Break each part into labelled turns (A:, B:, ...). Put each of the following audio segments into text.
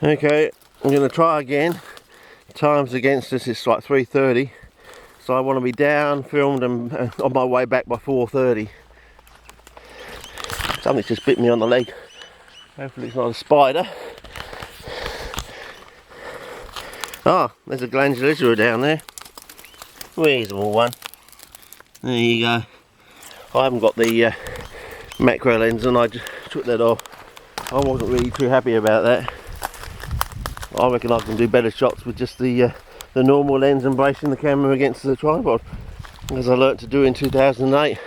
A: Okay, I'm going to try again. Time's against us, it's like 3:30. So I want to be down, filmed and on my way back by 4:30. Something's just bit me on the leg. Hopefully it's not a spider. Oh, there's a glandula down there. Reasonable one. There you go. I haven't got the macro lens and I just took that off. I wasn't really too happy about that. I reckon I can do better shots with just the normal lens and bracing the camera against the tripod, as I learnt to do in 2008.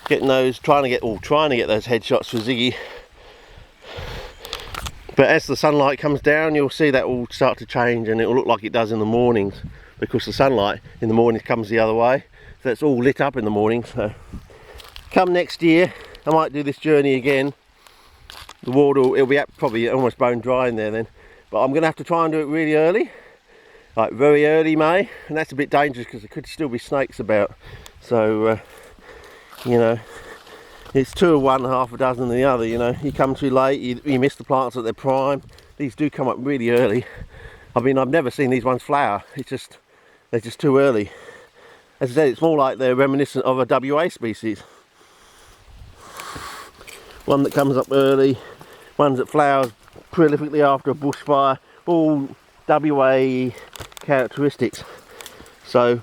A: Trying to get those headshots for Ziggy. But as the sunlight comes down, you'll see that will start to change, and it will look like it does in the mornings, because the sunlight in the mornings comes the other way, so it's all lit up in the morning. So come next year, I might do this journey again. The water it'll be probably almost bone dry in there then, but I'm gonna have to try and do it really early, like very early May, and that's a bit dangerous because there could still be snakes about. So you know, it's 2 of one, half a dozen of the other. You know, you come too late, you miss the plants at their prime. These do come up really early. I mean, I've never seen these ones flower. They're just too early. As I said, it's more like they're reminiscent of a WA species. One that comes up early, ones that flowers prolifically after a bushfire, all WA characteristics. So,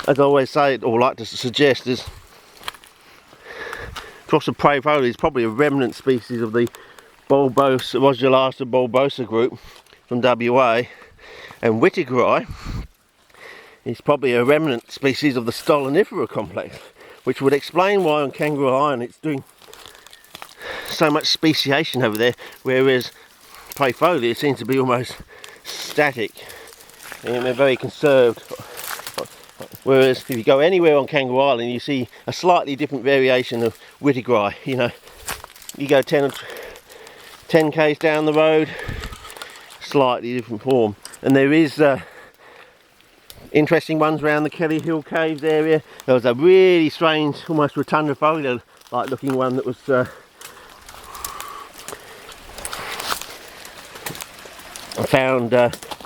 A: as I always say, or like to suggest, is Praefolia is probably a remnant species of the bulbosa, Rosulata bulbosa group from WA, and Whittigeri is probably a remnant species of the Stolonifera complex, which would explain why on Kangaroo Island it's doing so much speciation over there, whereas Praefolia seems to be almost static and they're very conserved. Whereas if you go anywhere on Kangaroo Island, you see a slightly different variation of Whittigeri. You know, you go 10 k's down the road, slightly different form. And there is interesting ones around the Kelly Hill Caves area. There was a really strange, almost rotundifolia like looking one that was found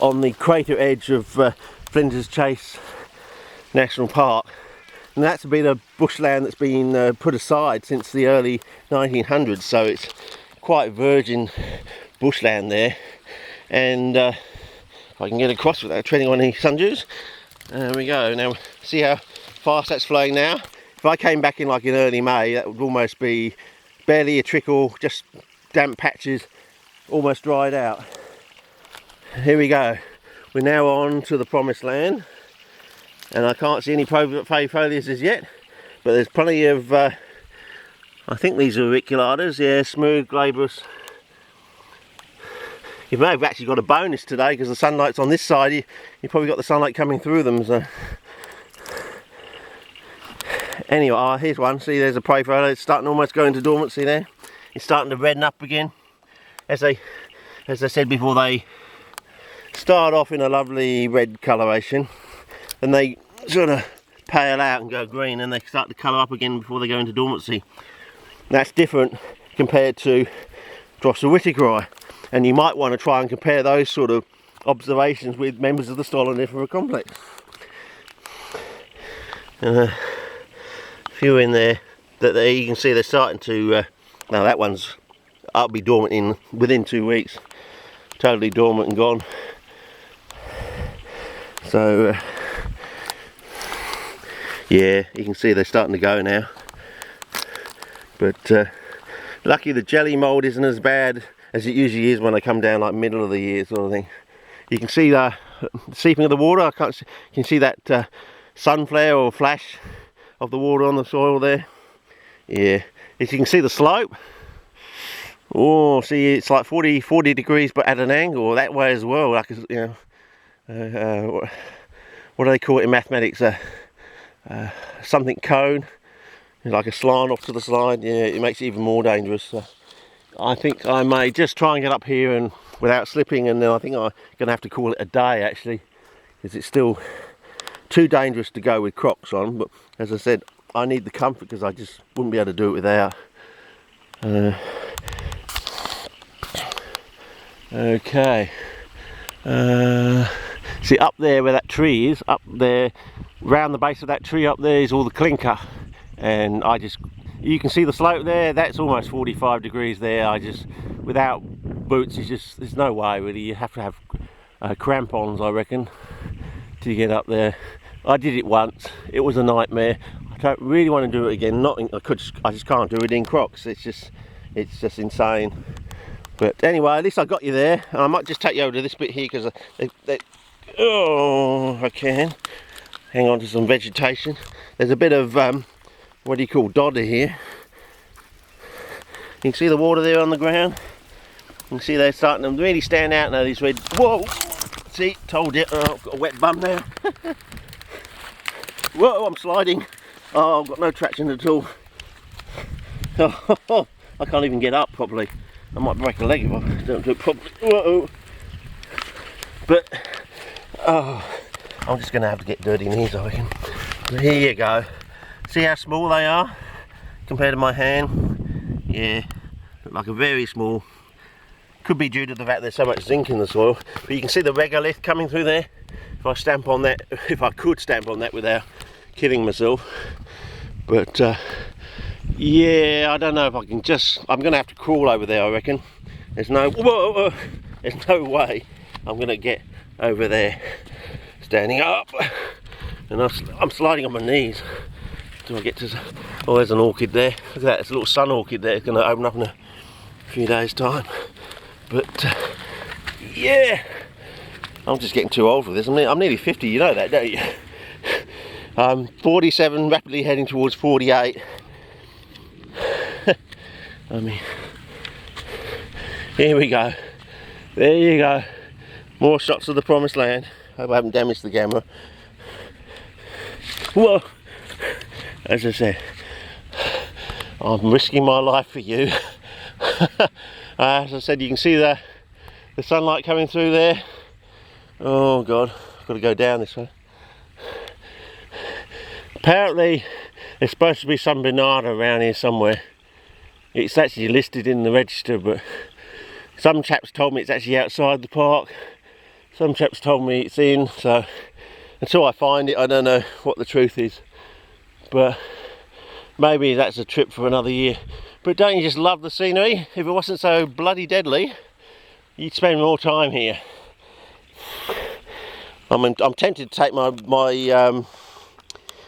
A: on the crater edge of Flinders Chase National Park, and that's been a bushland that's been put aside since the early 1900s, so it's quite virgin bushland there. And if I can get across without treading on any sundews, there we go. Now see how fast that's flowing now. If I came back in like in early May, that would almost be barely a trickle, just damp patches, almost dried out. Here we go. We're now on to the promised land, and I can't see any Praefolias as yet, but there's plenty of I think these are auriculatas, yeah, smooth glabrous. You may have actually got a bonus today because the sunlight's on this side. You probably got the sunlight coming through them. So anyway, here's one. See, there's a Praefolia. It's starting to almost go into dormancy there. It's starting to redden up again. As I said before, they start off in a lovely red coloration, and they sort of pale out and go green, and they start to colour up again before they go into dormancy. That's different compared to Drosophila whittigeri, and you might want to try and compare those sort of observations with members of the Stolonifera complex. A few in there that you can see they're starting to. Now that one's I'll be dormant within 2 weeks, totally dormant and gone. So yeah, you can see they're starting to go now. But lucky the jelly mould isn't as bad as it usually is when they come down like middle of the year sort of thing. You can see the seeping of the water. You can see that sun flare or flash of the water on the soil there. Yeah, as you can see the slope. Oh, see, it's like 40 degrees but at an angle that way as well. Like, you know, what do they call it in mathematics? Something cone, like a slant off to the side. Yeah, it makes it even more dangerous. So I think I may just try and get up here and without slipping, and then I think I'm going to have to call it a day actually, because it's still too dangerous to go with Crocs on. But as I said, I need the comfort because I just wouldn't be able to do it without. Okay. See, up there where that tree is, up there, round the base of that tree up there is all the clinker, and you can see the slope there. That's almost 45 degrees there. Without boots, there's no way really. You have to have crampons, I reckon, to get up there. I did it once. It was a nightmare. I don't really want to do it again. I just can't do it in Crocs. It's just insane. But anyway, at least I got you there. I might just take you over to this bit here because oh, I can hang on to some vegetation. There's a bit of what do you call dodder here. You can see the water there on the ground. You can see they're starting to really stand out now. These red. Whoa! See, told you. Oh, I've got a wet bum now. Whoa! I'm sliding. Oh, I've got no traction at all. Oh, I can't even get up properly. I might break a leg if I don't do it properly. Whoa! But oh, I'm just going to have to get dirty knees, I reckon. But here you go. See how small they are compared to my hand? Yeah, look like a very small. Could be due to the fact there's so much zinc in the soil. But you can see the regolith coming through there. If I stamp on that, if I could stamp on that without killing myself. But yeah, I don't know if I can I'm going to have to crawl over there, I reckon. There's no way I'm going to get over there standing up. And I'm sliding on my knees. Do I get to... Oh, there's an orchid there. Look at that, there's a little sun orchid there. It's going to open up in a few days' time. But yeah, I'm just getting too old for this. I'm nearly 50, you know that, don't you? I'm 47, rapidly heading towards 48. I mean, here we go. There you go. More shots of the promised land. Hope I haven't damaged the camera. Whoa! As I said, I'm risking my life for you. As I said, you can see the sunlight coming through there. Oh God, I've got to go down this way. Apparently, there's supposed to be some banana around here somewhere. It's actually listed in the register, but some chaps told me it's actually outside the park. Some chaps told me it's in, so until I find it, I don't know what the truth is. But maybe that's a trip for another year. But don't you just love the scenery? If it wasn't so bloody deadly, you'd spend more time here. I'm tempted to take my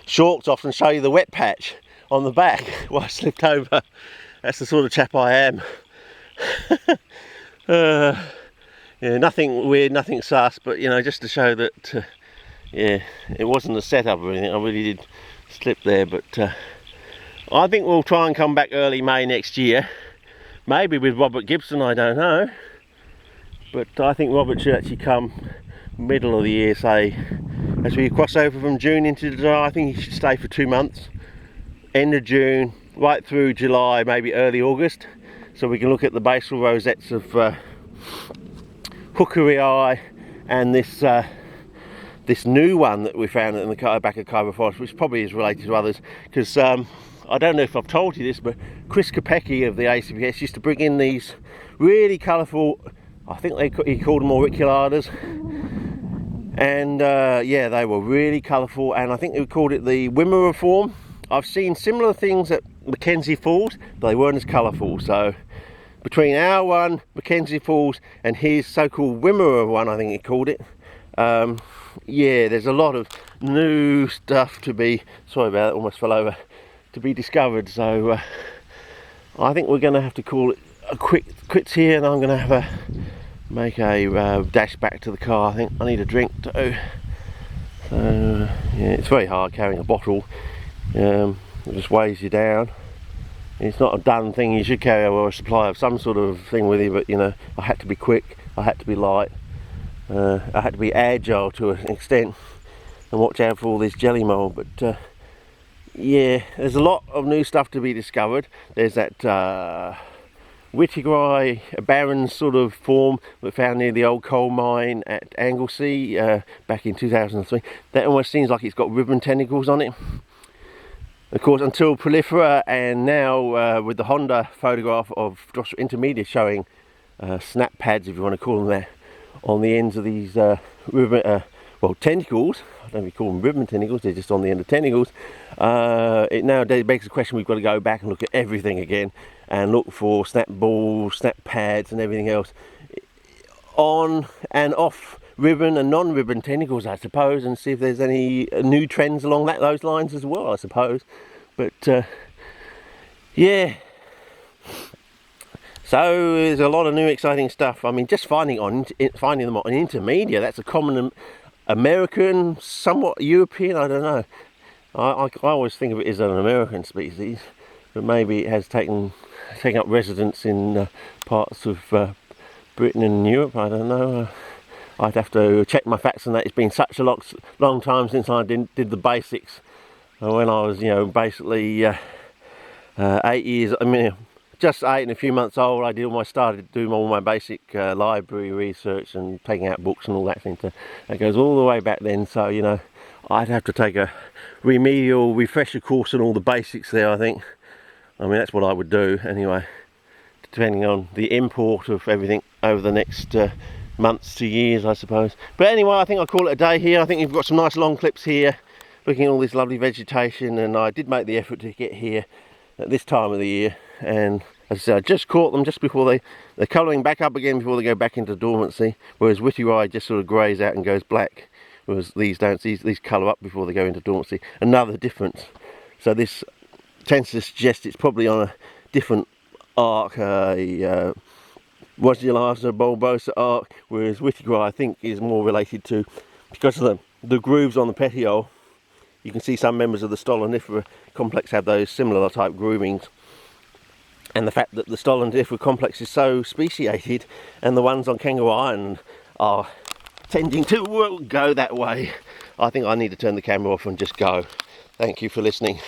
A: shorts off and show you the wet patch on the back where I slipped over. That's the sort of chap I am. Yeah, nothing weird, nothing sus, but you know, just to show that yeah, it wasn't a setup or anything. I really did slip there, but I think we'll try and come back early May next year. Maybe with Robert Gibson, I don't know. But I think Robert should actually come middle of the year, say, as we cross over from June into July. I think he should stay for 2 months. End of June, right through July, maybe early August. So we can look at the basal rosettes of Hookerii and this new one that we found in the back of Cobra Forest, which probably is related to others, because I don't know if I've told you this, but Chris Kopecky of the ACPS used to bring in these really colourful, I think he called them auriculatas, and yeah, they were really colourful, and I think we called it the Wimmera form. I've seen similar things at Mackenzie Falls, but they weren't as colourful. So between our one, Mackenzie Falls, and his so-called Wimmera one, I think he called it, yeah, there's a lot of new stuff to be, sorry about it, almost fell over, to be discovered. So I think we're going to have to call it a quits here, and I'm going to have make a dash back to the car. I think I need a drink too. So yeah, it's very hard carrying a bottle. It just weighs you down. It's not a done thing. You should carry a supply of some sort of thing with you, but you know, I had to be quick, I had to be light, I had to be agile to an extent, and watch out for all this jelly mold. But yeah, there's a lot of new stuff to be discovered. There's that Whittigrai, a barren sort of form we found near the old coal mine at Anglesey back in 2003. That almost seems like it's got ribbon tentacles on it. Of course, until Prolifera, and now with the Honda photograph of Drosera intermedia showing snap pads, if you want to call them that, on the ends of these ribbon, well, tentacles. I don't know if you call them ribbon tentacles, they're just on the end of tentacles. It nowadays begs the question, we've got to go back and look at everything again and look for snap balls, snap pads and everything else on and off ribbon and non-ribbon tentacles, I suppose, and see if there's any new trends along those lines as well, I suppose. But yeah, so there's a lot of new exciting stuff. I mean, just finding them on intermedia, that's a common American, somewhat European, I don't know. I always think of it as an American species, but maybe it has taken up residence in parts of Britain and Europe, I don't know. I'd have to check my facts on that. It's been such a long time since I did the basics. When I was, basically 8 years, just 8 and a few months old, I started doing all my basic library research and taking out books and all that thing. That goes all the way back then, so, I'd have to take a remedial refresher course on all the basics there, I think. That's what I would do anyway, depending on the import of everything over the next months to years, I suppose. But anyway, I think I'll call it a day here. I think you've got some nice long clips here looking at all this lovely vegetation, and I did make the effort to get here at this time of the year, and as I said, I just caught them just before they're colouring back up again before they go back into dormancy, whereas Whitty just sort of greys out and goes black, whereas these don't. These colour up before they go into dormancy. Another difference. So this tends to suggest it's probably on a different arc, a Rhodulata bulbosa arc, whereas Whitty I think is more related to, because of the grooves on the petiole. You can see some members of the Stolonifera complex have those similar type groovings, and the fact that the Stolonifera complex is so speciated, and the ones on Kangaroo Island are tending to go that way. I think I need to turn the camera off and just go. Thank you for listening.